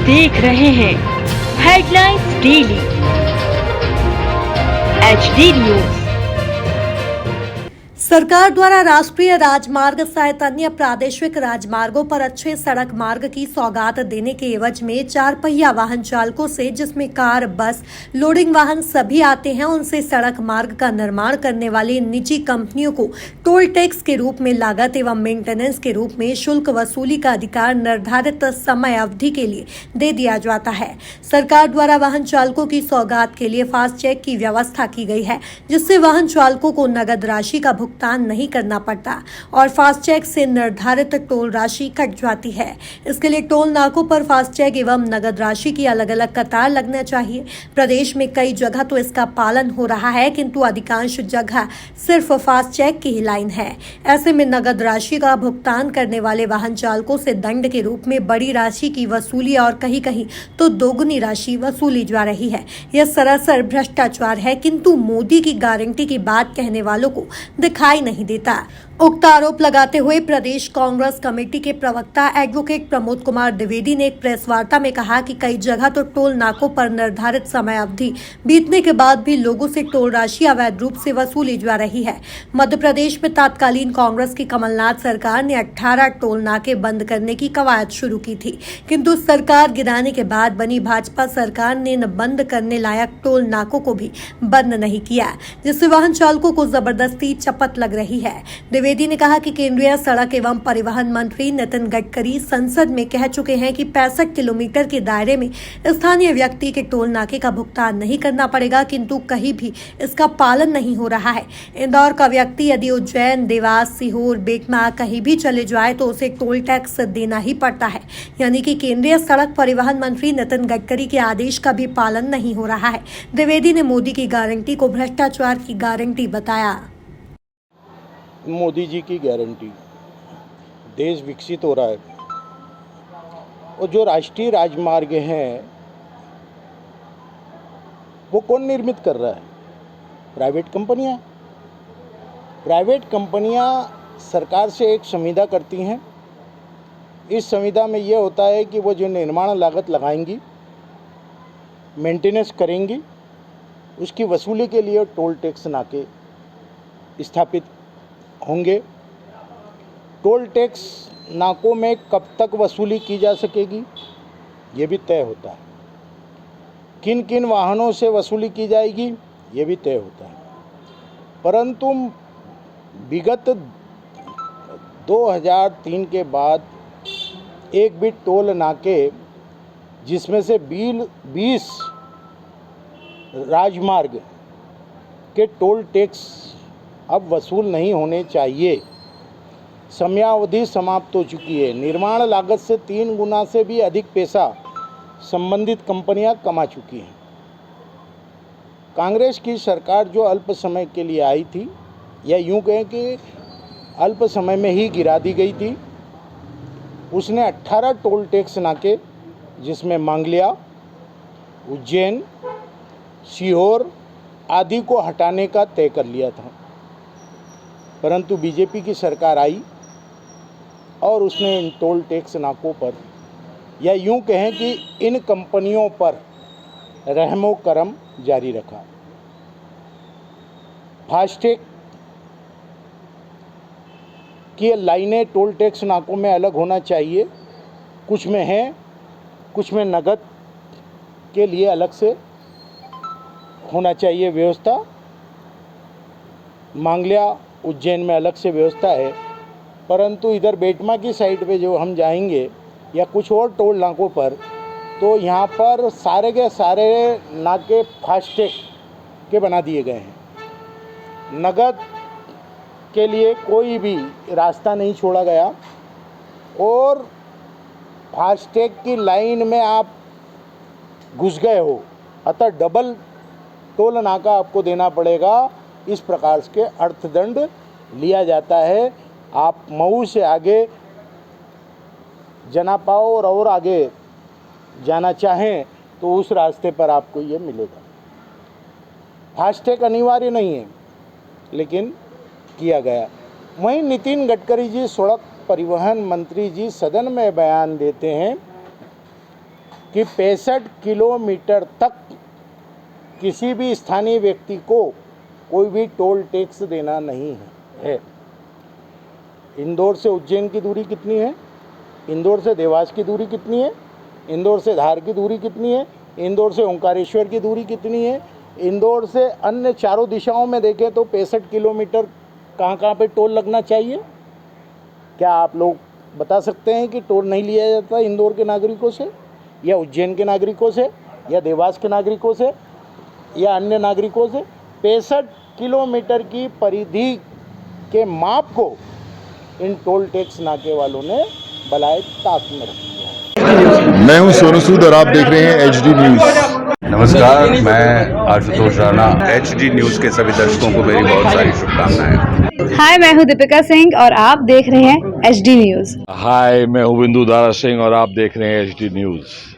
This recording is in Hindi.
देख रहे हैं हेडलाइंस डेली HD न्यूज। सरकार द्वारा राष्ट्रीय राजमार्ग सहित अन्य प्रादेशिक राजमार्गों पर अच्छे सड़क मार्ग की सौगात देने के एवज में 4 पहिया वाहन चालकों से, जिसमें कार, बस, लोडिंग वाहन सभी आते हैं, उनसे सड़क मार्ग का निर्माण करने वाली निजी कंपनियों को टोल टैक्स के रूप में लागत एवं मेंटेनेंस के रूप में शुल्क वसूली का अधिकार निर्धारित समय अवधि के लिए दे दिया जाता है। सरकार द्वारा वाहन चालकों की सौगात के लिए फास्टैग की व्यवस्था की गई है, जिससे वाहन चालकों को नगद राशि का भुगतान नहीं करना पड़ता और फास्टैग से निर्धारित टोल राशि कट जाती है। इसके लिए टोल नाकों पर फास्टैग एवं नगद राशि की अलग अलग कतार लगना चाहिए। प्रदेश में कई जगह तो इसका पालन हो रहा है, किंतु अधिकांश जगह सिर्फ फास्टैग की ही लाइन है। ऐसे में नगद राशि का भुगतान करने वाले वाहन चालकों से दंड के रूप में बड़ी राशि की वसूली और कहीं कहीं तो दोगुनी राशि वसूली जा रही है। यह सरासर भ्रष्टाचार है, किंतु मोदी की गारंटी की बात कहने वालों को दिखाई नहीं देता। उक्त आरोप लगाते हुए प्रदेश कांग्रेस कमेटी के प्रवक्ता एडवोकेट प्रमोद कुमार द्विवेदी ने एक प्रेस वार्ता में कहा कि कई जगह तो टोल नाकों पर निर्धारित समय अवधि बीतने के बाद भी लोगों से टोल राशि अवैध रूप से वसूली जा रही है। मध्य प्रदेश में तत्कालीन कांग्रेस की कमलनाथ सरकार ने 18 टोल नाके बंद करने की कवायद शुरू की थी, किंतु सरकार गिराने के बाद बनी भाजपा सरकार ने बंद करने लायक टोल नाकों को भी बंद नहीं किया, जिससे वाहन चालकों को जबरदस्ती चपत लग रही है। द्विवेदी ने कहा कि केंद्रीय सड़क एवं परिवहन मंत्री नितिन गडकरी संसद में कह चुके हैं कि 65 किलोमीटर के दायरे में स्थानीय व्यक्ति के टोल नाके का भुगतान नहीं करना पड़ेगा, किंतु कहीं भी इसका पालन नहीं हो रहा है। इंदौर का व्यक्ति यदि उज्जैन, देवास, सीहोर, बेटमा कहीं भी चले जाए तो उसे टोल टैक्स देना ही पड़ता है, यानी कि केंद्रीय सड़क परिवहन मंत्री नितिन गडकरी के आदेश का भी पालन नहीं हो रहा है। द्विवेदी ने मोदी की गारंटी को भ्रष्टाचार की गारंटी बताया। मोदी जी की गारंटी, देश विकसित हो रहा है और जो राष्ट्रीय राजमार्ग हैं वो कौन निर्मित कर रहा है? प्राइवेट कंपनियां। प्राइवेट कंपनियां सरकार से एक संविदा करती हैं। इस संविदा में ये होता है कि वो जो निर्माण लागत लगाएंगी, मेंटेनेंस करेंगी, उसकी वसूली के लिए टोल टैक्स नाके स्थापित होंगे। टोल टैक्स नाकों में कब तक वसूली की जा सकेगी ये भी तय होता है। किन किन वाहनों से वसूली की जाएगी ये भी तय होता है। परंतु विगत 2003 के बाद एक भी टोल नाके, जिसमें से 20 राजमार्ग के टोल टैक्स अब वसूल नहीं होने चाहिए। समयावधि समाप्त हो चुकी है। निर्माण लागत से 3 गुना से भी अधिक पैसा संबंधित कंपनियां कमा चुकी हैं। कांग्रेस की सरकार जो अल्प समय के लिए आई थी, या यूं कहें कि अल्प समय में ही गिरा दी गई थी, उसने 18 टोल टैक्स नाके, जिसमें मांगलिया, उज्जैन, सीहोर आदि को हटाने का तय कर लिया था। परंतु बीजेपी की सरकार आई और उसने इन टोल टैक्स नाकों पर, या यूं कहें कि इन कंपनियों पर रहमो करम जारी रखा। फास्टैग की लाइनें टोल टैक्स नाकों में अलग होना चाहिए। कुछ में है, कुछ में नगद के लिए अलग से होना चाहिए व्यवस्था। मांगलिया, उज्जैन में अलग से व्यवस्था है, परंतु इधर बेटमा की साइड पे जो हम जाएंगे या कुछ और टोल नाकों पर, तो यहाँ पर सारे के सारे नाके फास्टैग के बना दिए गए हैं। नगद के लिए कोई भी रास्ता नहीं छोड़ा गया और फास्टैग की लाइन में आप घुस गए हो, अतः डबल टोल नाका आपको देना पड़ेगा। इस प्रकार के अर्थदंड लिया जाता है। आप मऊ से आगे जना पाओ और आगे जाना चाहें तो उस रास्ते पर आपको ये मिलेगा। फास्टैग अनिवार्य नहीं है, लेकिन किया गया। वहीं नितिन गडकरी जी, सड़क परिवहन मंत्री जी, सदन में बयान देते हैं कि 65 किलोमीटर तक किसी भी स्थानीय व्यक्ति को कोई भी टोल टैक्स देना नहीं है। इंदौर से उज्जैन की दूरी कितनी है, इंदौर से देवास की दूरी कितनी है, इंदौर से धार की दूरी कितनी है, इंदौर से ओंकारेश्वर की दूरी कितनी है, इंदौर से अन्य चारों दिशाओं में देखें तो 65 किलोमीटर कहाँ पे टोल लगना चाहिए? क्या आप लोग बता सकते हैं कि टोल नहीं लिया जाता इंदौर के नागरिकों से या उज्जैन के नागरिकों से या देवास के नागरिकों से या अन्य नागरिकों से? 65 किलोमीटर की परिधि के माप को इन टोल टैक्स नाके वालों ने बलाए ताक में रख दिया। मैं हूं सोनू सूद और आप देख रहे हैं HD न्यूज़। नमस्कार, मैं आशुतोष राणा। HD न्यूज़ के सभी दर्शकों को मेरी बहुत सारी शुभकामनाएं। हाय, मैं हूँ दीपिका सिंह और आप देख रहे हैं HD न्यूज़। हाय, मैं हूँ बिंदु दारा सिंह और आप देख रहे हैं HD न्यूज़।